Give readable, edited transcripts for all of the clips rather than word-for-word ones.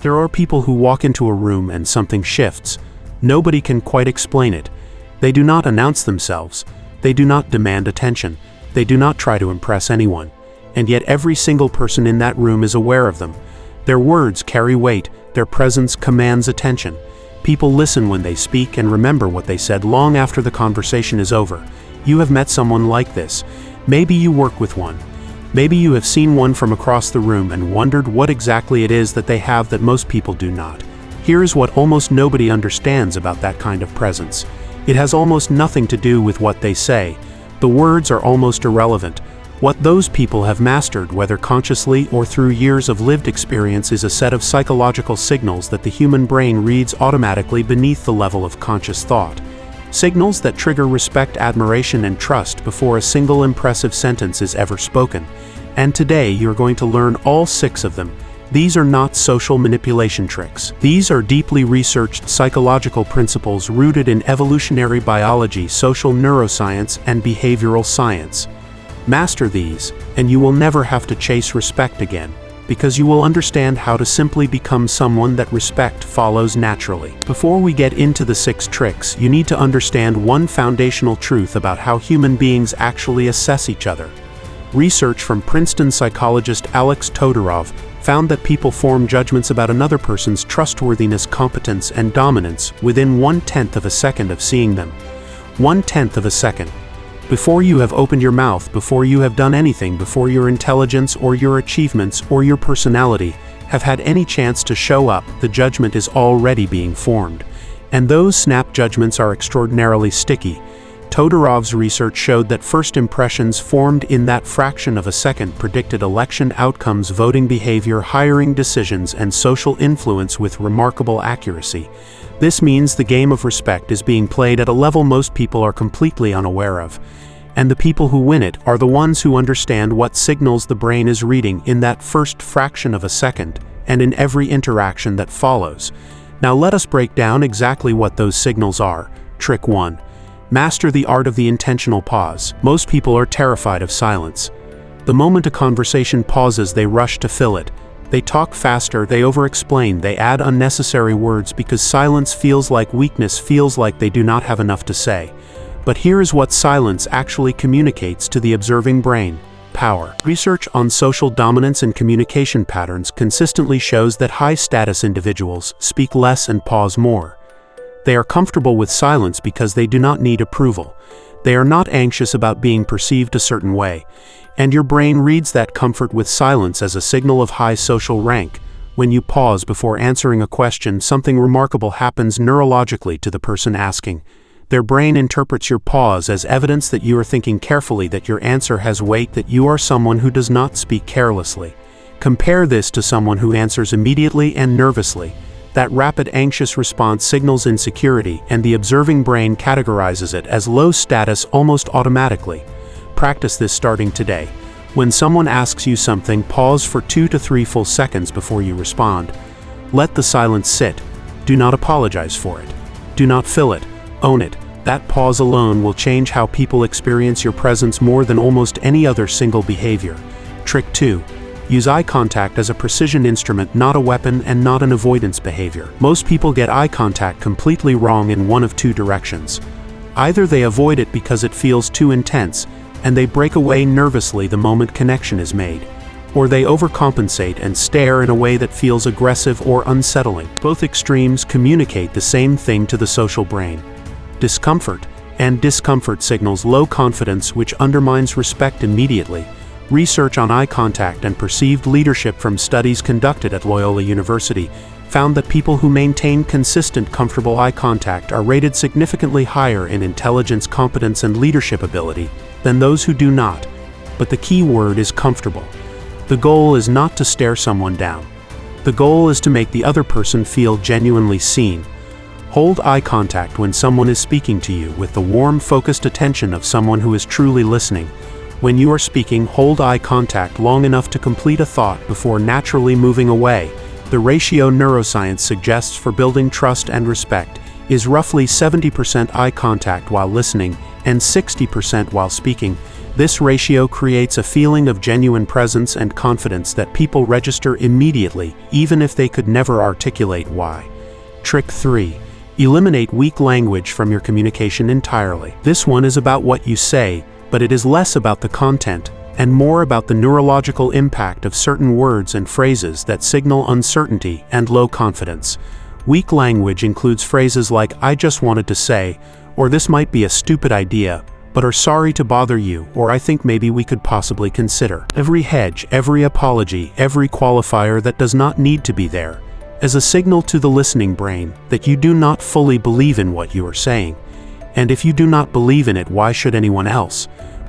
There are people who walk into a room and something shifts. Nobody can quite explain it. They do not announce themselves. They do not demand attention. They do not try to impress anyone. And yet every single person in that room is aware of them. Their words carry weight. Their presence commands attention. People listen when they speak and remember what they said long after the conversation is over. You have met someone like this. Maybe you work with one. Maybe you have seen one from across the room and wondered what exactly it is that they have that most people do not. Here is what almost nobody understands about that kind of presence. It has almost nothing to do with what they say. The words are almost irrelevant. What those people have mastered, whether consciously or through years of lived experience, is a set of psychological signals that the human brain reads automatically beneath the level of conscious thought. Signals that trigger respect, admiration, and trust before a single impressive sentence is ever spoken. And today you're going to learn all 6 of them. These are not social manipulation tricks. These are deeply researched psychological principles rooted in evolutionary biology, social neuroscience, and behavioral science. Master these, and you will never have to chase respect again, because you will understand how to simply become someone that respect follows naturally. Before we get into the 6 tricks, you need to understand one foundational truth about how human beings actually assess each other. Research from Princeton psychologist Alex Todorov found that people form judgments about another person's trustworthiness, competence, and dominance within 1/10 of a second of seeing them. 1/10 of a second. Before you have opened your mouth, before you have done anything, before your intelligence or your achievements or your personality have had any chance to show up, the judgment is already being formed. And those snap judgments are extraordinarily sticky. Todorov's research showed that first impressions formed in that fraction of a second predicted election outcomes, voting behavior, hiring decisions, and social influence with remarkable accuracy. This means the game of respect is being played at a level most people are completely unaware of. And the people who win it are the ones who understand what signals the brain is reading in that first fraction of a second, and in every interaction that follows. Now let us break down exactly what those signals are. Trick 1. Master the art of the intentional pause. Most people are terrified of silence. The moment a conversation pauses, they rush to fill it. They talk faster, they over-explain, they add unnecessary words because silence feels like weakness, feels like they do not have enough to say. But here is what silence actually communicates to the observing brain: power. Research on social dominance and communication patterns consistently shows that high-status individuals speak less and pause more. They are comfortable with silence because they do not need approval. They are not anxious about being perceived a certain way. And your brain reads that comfort with silence as a signal of high social rank. When you pause before answering a question, something remarkable happens neurologically to the person asking. Their brain interprets your pause as evidence that you are thinking carefully, that your answer has weight, that you are someone who does not speak carelessly. Compare this to someone who answers immediately and nervously. That rapid, anxious response signals insecurity, and the observing brain categorizes it as low status almost automatically. Practice this starting today. When someone asks you something, pause for 2 to 3 full seconds before you respond. Let the silence sit. Do not apologize for it. Do not fill it. Own it. That pause alone will change how people experience your presence more than almost any other single behavior. Trick 2. Use eye contact as a precision instrument, not a weapon and not an avoidance behavior. Most people get eye contact completely wrong in one of 2 directions. Either they avoid it because it feels too intense, and they break away nervously the moment connection is made. Or they overcompensate and stare in a way that feels aggressive or unsettling. Both extremes communicate the same thing to the social brain: discomfort, and discomfort signals low confidence, which undermines respect immediately. Research on eye contact and perceived leadership from studies conducted at Loyola University found that people who maintain consistent, comfortable eye contact are rated significantly higher in intelligence, competence, and leadership ability than those who do not. But the key word is comfortable. The goal is not to stare someone down. The goal is to make the other person feel genuinely seen. Hold eye contact when someone is speaking to you with the warm, focused attention of someone who is truly listening. When you are speaking, hold eye contact long enough to complete a thought before naturally moving away. The ratio neuroscience suggests for building trust and respect is roughly 70% eye contact while listening and 60% while speaking. This ratio creates a feeling of genuine presence and confidence that people register immediately, even if they could never articulate why. Trick 3. Eliminate weak language from your communication entirely. This one is about what you say, but it is less about the content and more about the neurological impact of certain words and phrases that signal uncertainty and low confidence. Weak language includes phrases like "I just wanted to say," or "this might be a stupid idea, but are sorry to bother you," or "I think maybe we could possibly consider." Every hedge, every apology, every qualifier that does not need to be there, as a signal to the listening brain that you do not fully believe in what you are saying. And if you do not believe in it, why should anyone else?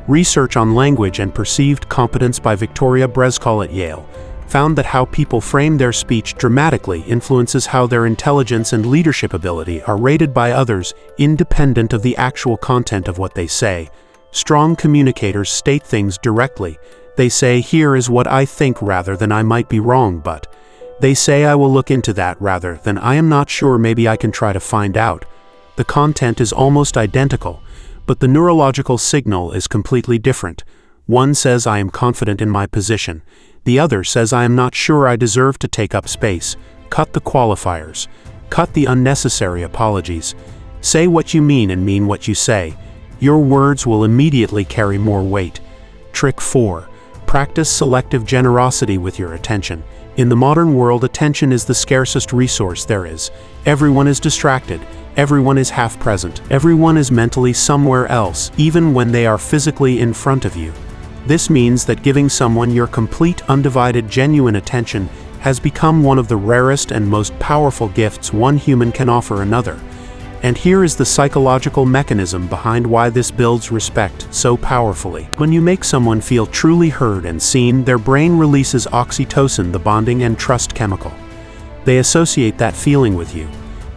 Research on language and perceived competence by Victoria Brezkal at Yale found that how people frame their speech dramatically influences how their intelligence and leadership ability are rated by others, independent of the actual content of what they say. Strong communicators state things directly. They say, "Here is what I think," rather than "I might be wrong, but." They say, "I will look into that," rather than "I am not sure, maybe I can try to find out." The content is almost identical, but the neurological signal is completely different. One says, "I am confident in my position." The other says, "I am not sure I deserve to take up space." Cut the qualifiers. Cut the unnecessary apologies. Say what you mean and mean what you say. Your words will immediately carry more weight. Trick 4. Practice selective generosity with your attention. In the modern world, attention is the scarcest resource there is. Everyone is distracted. Everyone is half present. Everyone is mentally somewhere else, even when they are physically in front of you. This means that giving someone your complete, undivided, genuine attention has become one of the rarest and most powerful gifts one human can offer another. And here is the psychological mechanism behind why this builds respect so powerfully. When you make someone feel truly heard and seen, their brain releases oxytocin, the bonding and trust chemical. They associate that feeling with you.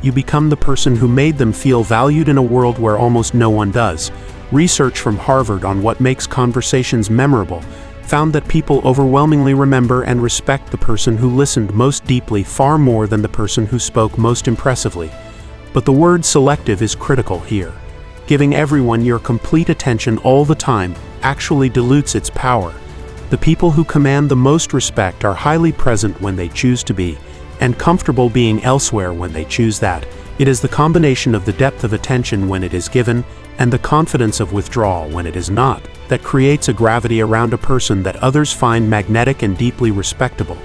You become the person who made them feel valued in a world where almost no one does. Research from Harvard on what makes conversations memorable found that people overwhelmingly remember and respect the person who listened most deeply far more than the person who spoke most impressively. But the word selective is critical here. Giving everyone your complete attention all the time actually dilutes its power. The people who command the most respect are highly present when they choose to be, and comfortable being elsewhere when they choose that. It is the combination of the depth of attention when it is given and the confidence of withdrawal when it is not that creates a gravity around a person that others find magnetic and deeply respectable.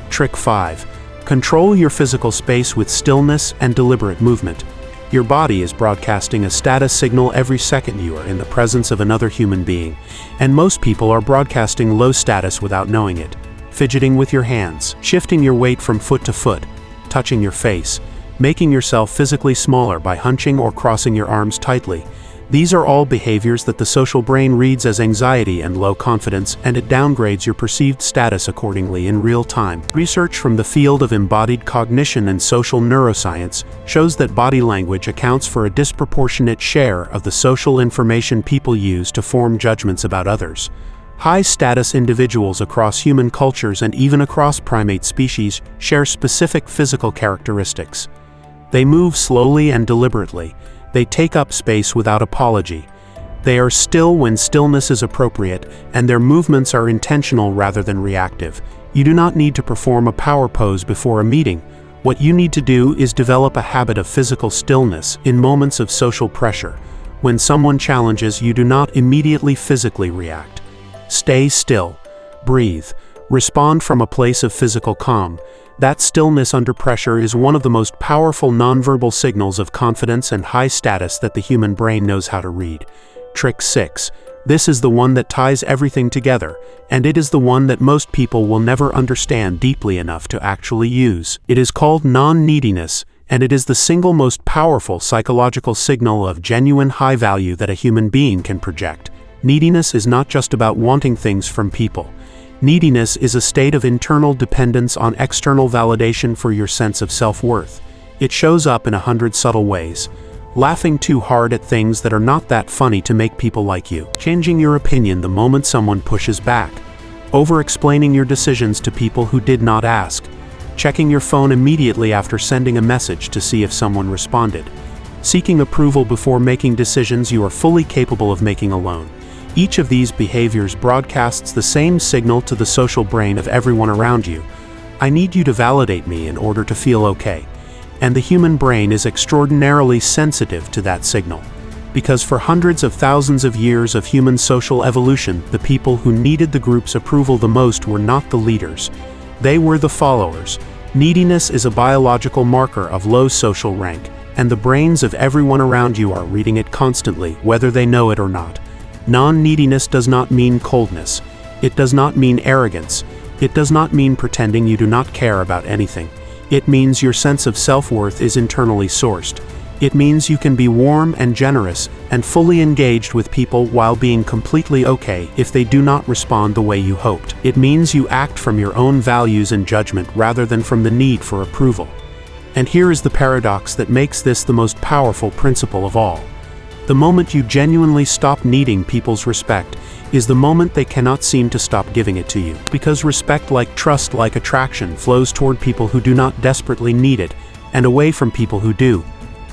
Trick 5. Control your physical space with stillness and deliberate movement. Your body is broadcasting a status signal every second you are in the presence of another human being, and most people are broadcasting low status without knowing it. Fidgeting with your hands, shifting your weight from foot to foot, touching your face, making yourself physically smaller by hunching or crossing your arms tightly. These are all behaviors that the social brain reads as anxiety and low confidence, and it downgrades your perceived status accordingly in real time. Research from the field of embodied cognition and social neuroscience shows that body language accounts for a disproportionate share of the social information people use to form judgments about others. High-status individuals across human cultures and even across primate species share specific physical characteristics. They move slowly and deliberately. They take up space without apology. They are still when stillness is appropriate, and their movements are intentional rather than reactive. You do not need to perform a power pose before a meeting. What you need to do is develop a habit of physical stillness in moments of social pressure. When someone challenges, you do not immediately physically react. Stay still. Breathe. Respond from a place of physical calm. That stillness under pressure is one of the most powerful nonverbal signals of confidence and high status that the human brain knows how to read. Trick 6. This is the one that ties everything together, and it is the one that most people will never understand deeply enough to actually use. It is called non-neediness, and it is the single most powerful psychological signal of genuine high value that a human being can project. Neediness is not just about wanting things from people. Neediness is a state of internal dependence on external validation for your sense of self-worth. It shows up in 100 subtle ways. Laughing too hard at things that are not that funny to make people like you. Changing your opinion the moment someone pushes back. Over-explaining your decisions to people who did not ask. Checking your phone immediately after sending a message to see if someone responded. Seeking approval before making decisions you are fully capable of making alone. Each of these behaviors broadcasts the same signal to the social brain of everyone around you. I need you to validate me in order to feel okay. And the human brain is extraordinarily sensitive to that signal. Because for hundreds of thousands of years of human social evolution, the people who needed the group's approval the most were not the leaders. They were the followers. Neediness is a biological marker of low social rank, and the brains of everyone around you are reading it constantly, whether they know it or not. Non-neediness does not mean coldness. It does not mean arrogance. It does not mean pretending you do not care about anything. It means your sense of self-worth is internally sourced. It means you can be warm and generous and fully engaged with people while being completely okay if they do not respond the way you hoped. It means you act from your own values and judgment rather than from the need for approval. And here is the paradox that makes this the most powerful principle of all. The moment you genuinely stop needing people's respect is the moment they cannot seem to stop giving it to you. Because respect, like trust, like attraction, flows toward people who do not desperately need it and away from people who do.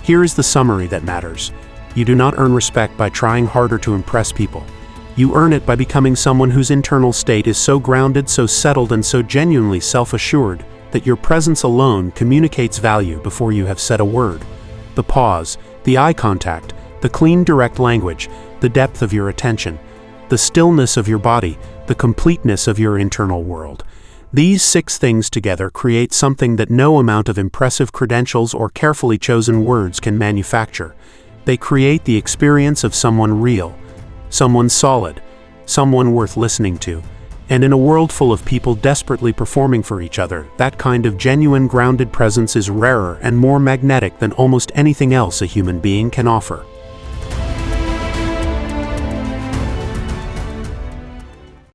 Here is the summary that matters. You do not earn respect by trying harder to impress people. You earn it by becoming someone whose internal state is so grounded, so settled, and so genuinely self-assured that your presence alone communicates value before you have said a word. The pause, the eye contact, the clean, direct language, the depth of your attention, the stillness of your body, the completeness of your internal world. These 6 things together create something that no amount of impressive credentials or carefully chosen words can manufacture. They create the experience of someone real, someone solid, someone worth listening to. And in a world full of people desperately performing for each other, that kind of genuine, grounded presence is rarer and more magnetic than almost anything else a human being can offer.